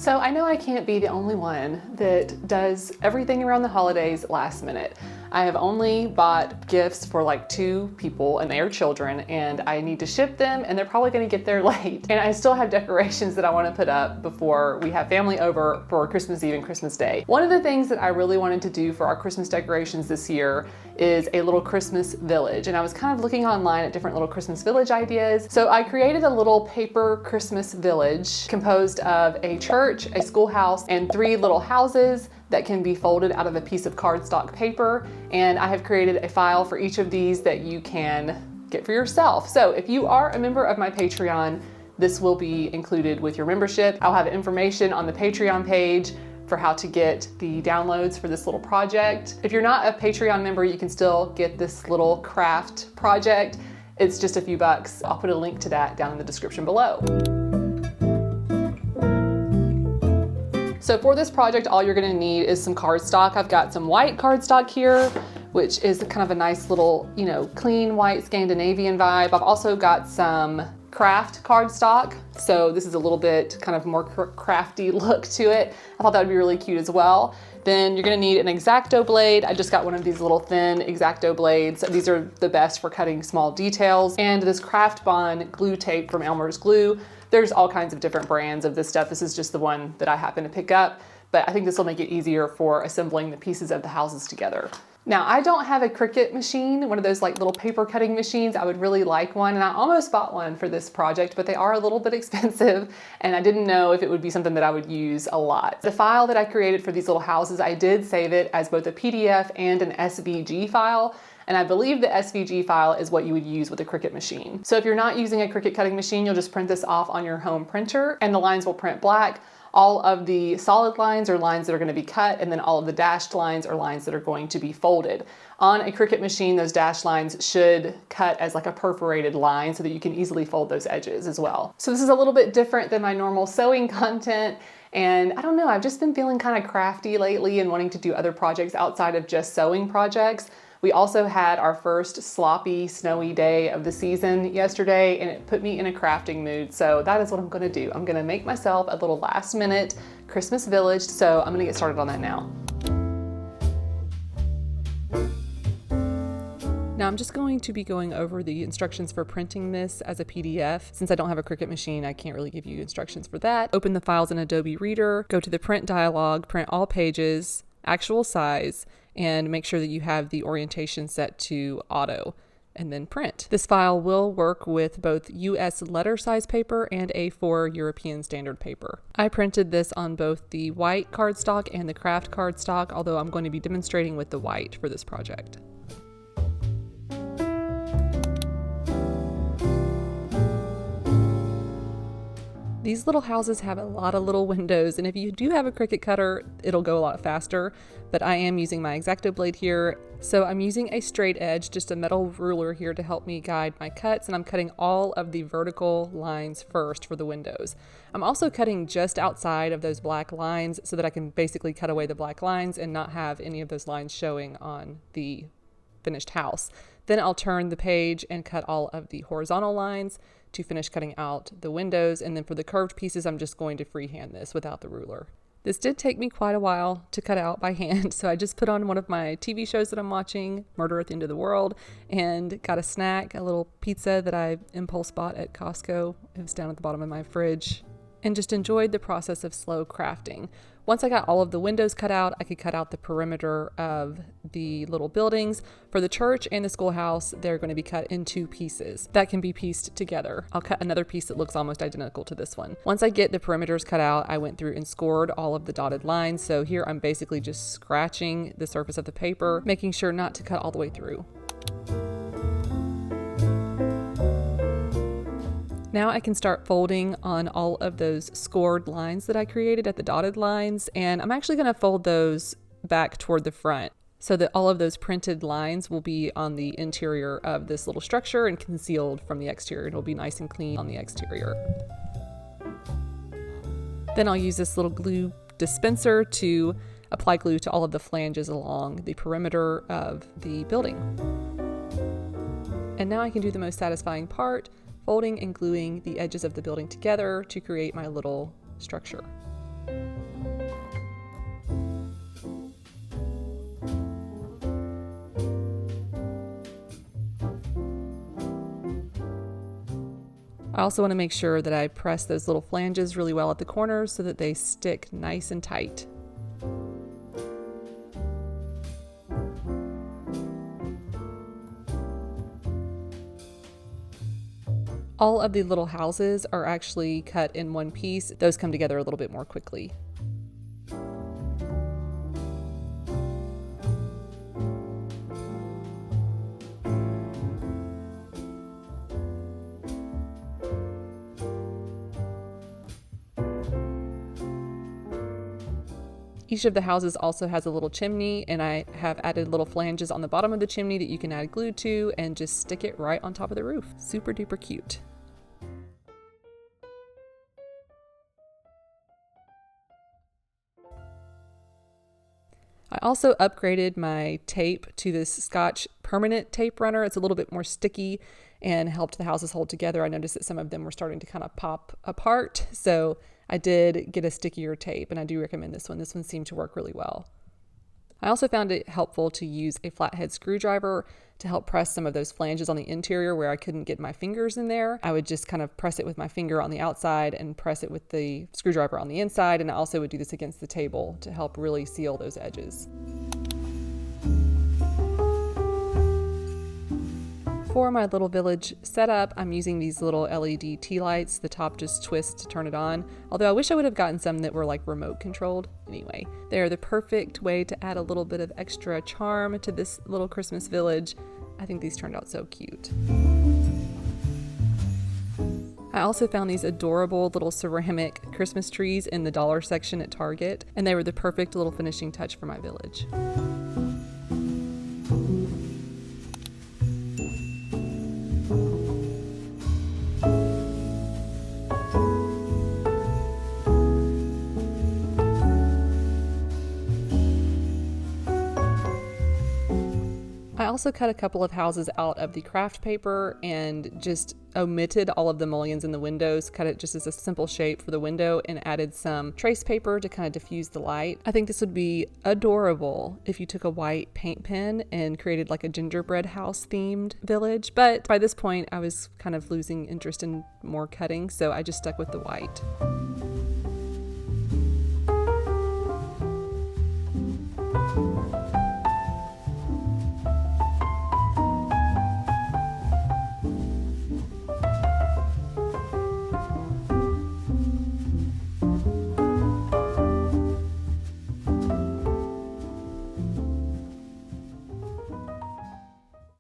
So I know I can't be the only one that does everything around the holidays last minute. I have only bought gifts for like 2 people and they are children, and I need to ship them and they're probably gonna get there late. And I still have decorations that I wanna put up before we have family over for Christmas Eve and Christmas Day. One of the things that I really wanted to do for our Christmas decorations this year is a little Christmas village. And I was kind of looking online at different little Christmas village ideas. So I created a little paper Christmas village composed of a church, a schoolhouse, and 3 little houses that can be folded out of a piece of cardstock paper. And I have created a file for each of these that you can get for yourself. So if you are a member of my Patreon, this will be included with your membership. I'll have information on the Patreon page for how to get the downloads for this little project. If you're not a Patreon member, you can still get this little craft project. It's just a few bucks. I'll put a link to that down in the description below. So for this project, all you're gonna need is some cardstock. I've got some white cardstock here, which is kind of a nice little, clean white Scandinavian vibe. I've also got some craft cardstock. So this is a little bit kind of more crafty look to it. I thought that would be really cute as well. Then you're gonna need an X-Acto blade. I just got one of these little thin X-Acto blades. These are the best for cutting small details. And this Craft Bond glue tape from Elmer's Glue. There's all kinds of different brands of this stuff. This is just the one that I happen to pick up, but I think this will make it easier for assembling the pieces of the houses together. Now, I don't have a Cricut machine, one of those like little paper cutting machines. I would really like one, and I almost bought one for this project, but they are a little bit expensive, and I didn't know if it would be something that I would use a lot. The file that I created for these little houses, I did save it as both a PDF and an SVG file. And I believe the SVG file is what you would use with a Cricut machine. So if you're not using a Cricut cutting machine, you'll just print this off on your home printer and the lines will print black. All of the solid lines are lines that are going to be cut, and then all of the dashed lines are lines that are going to be folded. On a Cricut machine, those dashed lines should cut as like a perforated line so that you can easily fold those edges as well. So this is a little bit different than my normal sewing content. And I don't know, I've just been feeling kind of crafty lately and wanting to do other projects outside of just sewing projects. We also had our first sloppy, snowy day of the season yesterday, and it put me in a crafting mood. So that is what I'm gonna do. I'm gonna make myself a little last minute Christmas village. So I'm gonna get started on that now. Now I'm just going to be going over the instructions for printing this as a PDF. Since I don't have a Cricut machine, I can't really give you instructions for that. Open the files in Adobe Reader, go to the print dialog, print all pages, actual size, and make sure that you have the orientation set to auto, and then print. This file will work with both US letter size paper and A4 European standard paper. I printed this on both the white cardstock and the craft cardstock, although I'm going to be demonstrating with the white for this project. These little houses have a lot of little windows, and if you do have a Cricut cutter, it'll go a lot faster, but I am using my X-Acto blade here. So I'm using a straight edge, just a metal ruler here to help me guide my cuts, and I'm cutting all of the vertical lines first for the windows. I'm also cutting just outside of those black lines so that I can basically cut away the black lines and not have any of those lines showing on the finished house. Then I'll turn the page and cut all of the horizontal lines to finish cutting out the windows, and then for the curved pieces I'm just going to freehand this without the ruler. This did take me quite a while to cut out by hand, so I just put on one of my TV shows that I'm watching, Murder at the End of the World, and got a snack, a little pizza that I impulse bought at Costco. It was down at the bottom of my fridge, and just enjoyed the process of slow crafting. Once I got all of the windows cut out, I could cut out the perimeter of the little buildings. For the church and the schoolhouse, they're going to be cut in 2 pieces that can be pieced together. I'll cut another piece that looks almost identical to this one. Once I get the perimeters cut out, I went through and scored all of the dotted lines. So here I'm basically just scratching the surface of the paper, making sure not to cut all the way through. Now I can start folding on all of those scored lines that I created at the dotted lines, and I'm actually going to fold those back toward the front so that all of those printed lines will be on the interior of this little structure and concealed from the exterior. It'll be nice and clean on the exterior. Then I'll use this little glue dispenser to apply glue to all of the flanges along the perimeter of the building. And now I can do the most satisfying part, folding and gluing the edges of the building together to create my little structure. I also want to make sure that I press those little flanges really well at the corners so that they stick nice and tight. All of the little houses are actually cut in one piece. Those come together a little bit more quickly. Each of the houses also has a little chimney, and I have added little flanges on the bottom of the chimney that you can add glue to and just stick it right on top of the roof. Super duper cute. I also upgraded my tape to this Scotch permanent tape runner. It's a little bit more sticky and helped the houses hold together. I noticed that some of them were starting to kind of pop apart, so I did get a stickier tape, and I do recommend this one. This one seemed to work really well. I also found it helpful to use a flathead screwdriver to help press some of those flanges on the interior where I couldn't get my fingers in there. I would just kind of press it with my finger on the outside and press it with the screwdriver on the inside, and I also would do this against the table to help really seal those edges. For my little village setup, I'm using these little LED tea lights. The top just twists to turn it on, although I wish I would have gotten some that were like remote controlled. Anyway, they are the perfect way to add a little bit of extra charm to this little Christmas village. I think these turned out so cute. I also found these adorable little ceramic Christmas trees in the dollar section at Target, and they were the perfect little finishing touch for my village. I also cut a couple of houses out of the craft paper and just omitted all of the mullions in the windows, cut it just as a simple shape for the window, and added some trace paper to kind of diffuse the light. I think this would be adorable if you took a white paint pen and created like a gingerbread house themed village, but by this point I was kind of losing interest in more cutting, so I just stuck with the white.